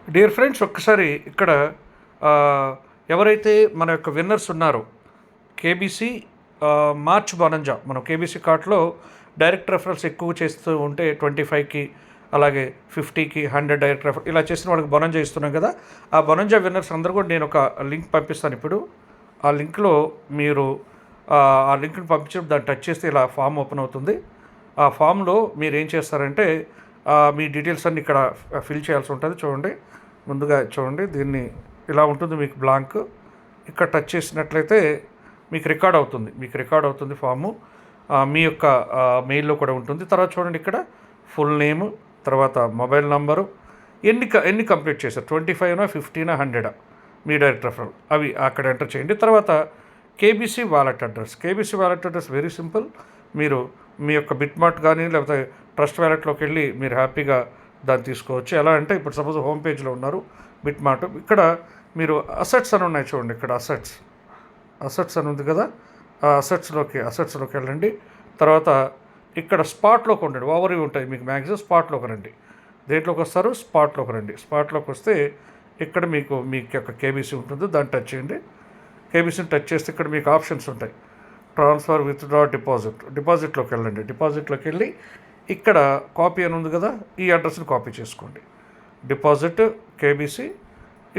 Dear friends, ఒక్కసారి ఇక్కడ ఆ, ఎవరైతే మన యొక్క విన్నర్స్ ఉన్నారో కేబీసీ మార్చ్ బొనంజా, మనం కేబీసీ కార్ట్లో డైరెక్ట్ రెఫరల్స్ ఎక్కువ చేస్తూ ఉంటే 25కి, అలాగే 50కి, 100 డైరెక్ట్ రెఫర్ ఇలా చేసిన వాళ్ళకి బొనంజా ఇస్తున్నాం కదా. ఆ బొనంజా విన్నర్స్ అందరూ కూడా నేను ఒక లింక్ పంపిస్తాను ఇప్పుడు. ఆ లింక్లో మీరు ఆ లింక్ని పంపించినప్పుడు దాన్ని టచ్ చేస్తే ఇలా ఫామ్ ఓపెన్ అవుతుంది. ఆ ఫామ్లో మీరు ఏం చేస్తారంటే మీ డీటెయిల్స్ అన్నీ ఇక్కడ ఫిల్ చేయాల్సి ఉంటుంది. చూడండి, ముందుగా చూడండి, దీన్ని ఇలా ఉంటుంది మీకు బ్లాంక్. ఇక్కడ టచ్ చేసినట్లయితే మీకు రికార్డ్ అవుతుంది ఫాము. మీ యొక్క మెయిల్లో కూడా ఉంటుంది. తర్వాత చూడండి, ఇక్కడ ఫుల్ నేము, తర్వాత మొబైల్ నంబరు, ఎన్ని కంప్లీట్ చేశారు, 25నా, 50నా, 100 మీ డైరెక్ట్ రెఫరల్, అవి అక్కడ ఎంటర్ చేయండి. తర్వాత KBC wallet address very simple. మీరు మీ యొక్క బిట్మార్ట్ కానీ లేకపోతే ట్రస్ట్ వ్యాలెట్లోకి వెళ్ళి మీరు హ్యాపీగా దాన్ని తీసుకోవచ్చు. ఎలా అంటే ఇప్పుడు సపోజ్ హోమ్ పేజ్లో ఉన్నారు బిట్మార్ట్, ఇక్కడ మీరు అసెట్స్ అని ఉన్నాయి చూడండి, ఇక్కడ అసెట్స్ అని ఉంది కదా. ఆ అసెట్స్లోకి వెళ్ళండి. తర్వాత ఇక్కడ స్పాట్లోకి ఉండండి, ఓవర్ ఉంటాయి మీకు మ్యాక్సిమం. స్పాట్లోకి రండి. దేంట్లోకి వస్తారు? స్పాట్లోకి వస్తే ఇక్కడ మీకు యొక్క కేబీసీ ఉంటుంది, దాన్ని టచ్ చేయండి. కేబీసీని టచ్ చేస్తే ఇక్కడ మీకు ఆప్షన్స్ ఉంటాయి. ట్రాన్స్ఫర్, విత్డ్రా, డిపాజిట్లోకి వెళ్ళండి. డిపాజిట్లోకి వెళ్ళి ఇక్కడ కాపీ అని ఉంది కదా, ఈ అడ్రస్ని కాపీ చేసుకోండి. డిపాజిట్ కేబీసీ,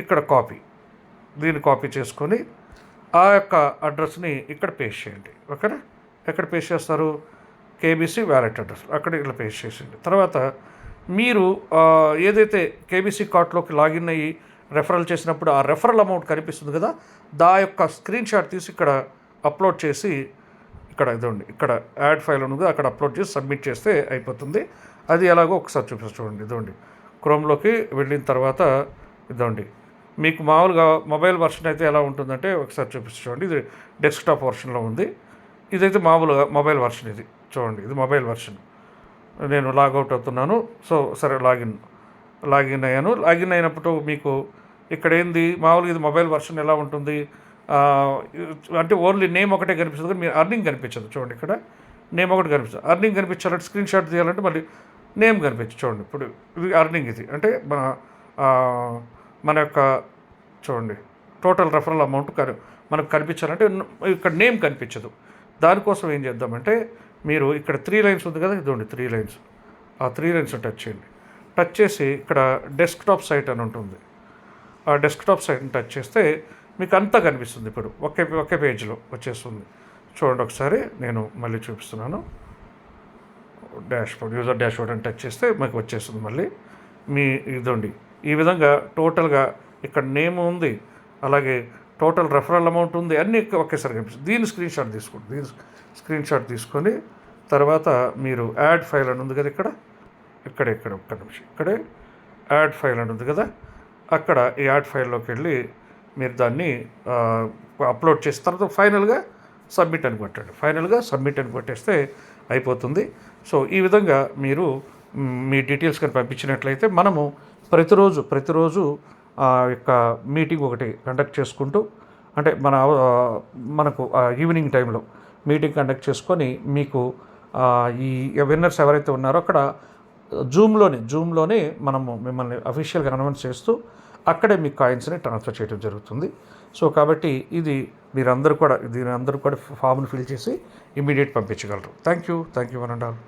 ఇక్కడ కాపీ, దీన్ని కాపీ చేసుకొని ఆ యొక్క అడ్రస్ని ఇక్కడ పేస్ట్ చేయండి. ఓకేనా? ఎక్కడ పేస్ట్ చేస్తారు? కేబీసీ వ్యాలెట్ అడ్రస్, అక్కడ ఇట్లా పేస్ట్ చేసేయండి. తర్వాత మీరు ఏదైతే కేబీసీ కార్ట్లోకి లాగిన్ అయ్యి రెఫరల్ చేసినప్పుడు ఆ రెఫరల్ అమౌంట్ కనిపిస్తుంది కదా, దా యొక్క స్క్రీన్ షాట్ తీసి ఇక్కడ అప్లోడ్ చేసి, ఇక్కడ ఇదండి, ఇక్కడ యాడ్ ఫైల్ ఉంది, అక్కడ అప్లోడ్ చేసి సబ్మిట్ చేస్తే అయిపోతుంది. అది ఎలాగో ఒకసారి చూపిస్తాను చూడండి. ఇదండి, క్రోమ్లోకి వెళ్ళిన తర్వాత ఇదండి, మీకు మామూలుగా మొబైల్ వర్షన్ అయితే ఎలా ఉంటుందంటే ఒకసారి చూపిస్తాను చూడండి. ఇది డెస్క్టాప్ వర్షన్లో ఉంది, ఇదైతే మామూలుగా మొబైల్ వర్షన్. ఇది చూడండి, ఇది మొబైల్ వర్షన్. నేను లాగౌట్ అవుతున్నాను. సో సరే, లాగిన్ అయ్యాను. లాగిన్ అయినప్పుడు మీకు ఇక్కడ ఏంది, మామూలుగా ఇది మొబైల్ వర్షన్ ఎలా ఉంటుంది అంటే ఓన్లీ నేమ్ ఒకటే కనిపిస్తుంది, కానీ మీరు అర్నింగ్ కనిపించదు. చూడండి, ఇక్కడ నేమ్ ఒకటి కనిపిస్తుంది. అర్నింగ్ కనిపించాలంటే స్క్రీన్ షాట్ తీయాలంటే మళ్ళీ నేమ్ కనిపించదు. చూడండి, ఇప్పుడు ఇది అర్నింగ్, ఇది అంటే మన యొక్క చూడండి టోటల్ రెఫరల్ అమౌంట్ మనకు కనిపించాలంటే ఇక్కడ నేమ్ కనిపించదు. దానికోసం ఏం చేద్దామంటే, మీరు ఇక్కడ 3 లైన్స్ ఉంది కదా, ఇదండి 3 లైన్స్. ఆ 3 లైన్స్ టచ్ చేయండి. టచ్ చేసి ఇక్కడ డెస్క్టాప్ సైట్ అని ఉంటుంది. ఆ డెస్క్టాప్ సైట్ని టచ్ చేస్తే మీకు అంతా కనిపిస్తుంది. ఇప్పుడు ఒకే పేజ్లో వచ్చేస్తుంది. చూడండి ఒకసారి, నేను మళ్ళీ చూపిస్తున్నాను. యూజర్ డాష్బోర్డ్ అని టచ్ చేస్తే మీకు వచ్చేస్తుంది మళ్ళీ మీ ఇదండి. ఈ విధంగా టోటల్గా ఇక్కడ నేమ్ ఉంది, అలాగే టోటల్ రెఫరల్ అమౌంట్ ఉంది, అన్నీ ఒకేసారి కనిపిస్తుంది. దీన్ని స్క్రీన్ షాట్ తీసుకొని తర్వాత మీరు యాడ్ ఫైల్ అని ఉంది కదా, ఇక్కడ ఒక్క నిమిషం, ఇక్కడే యాడ్ ఫైల్ అని ఉంది కదా, అక్కడ ఈ యాడ్ ఫైల్లోకి వెళ్ళి మీరు దాన్ని అప్లోడ్ చేసిన తర్వాత ఫైనల్గా సబ్మిట్ అని కొట్టేస్తే అయిపోతుంది. సో ఈ విధంగా మీరు మీ డీటెయిల్స్ కానీ పంపించినట్లయితే మనము ప్రతిరోజు యొక్క మీటింగ్ ఒకటి కండక్ట్ చేసుకుంటూ, అంటే మనకు ఈవినింగ్ టైంలో మీటింగ్ కండక్ట్ చేసుకొని మీకు ఈ విన్నర్స్ ఎవరైతే ఉన్నారో అక్కడ జూమ్లోనే మనము మిమ్మల్ని అఫీషియల్గా అనౌన్స్ చేస్తూ అక్కడే మీ కాయిన్స్ని ట్రాన్స్ఫర్ చేయడం జరుగుతుంది. సో కాబట్టి దీని అందరూ కూడా ఫామ్ని ఫిల్ చేసి ఇమీడియట్ పంపించగలరు. Thank you one and all.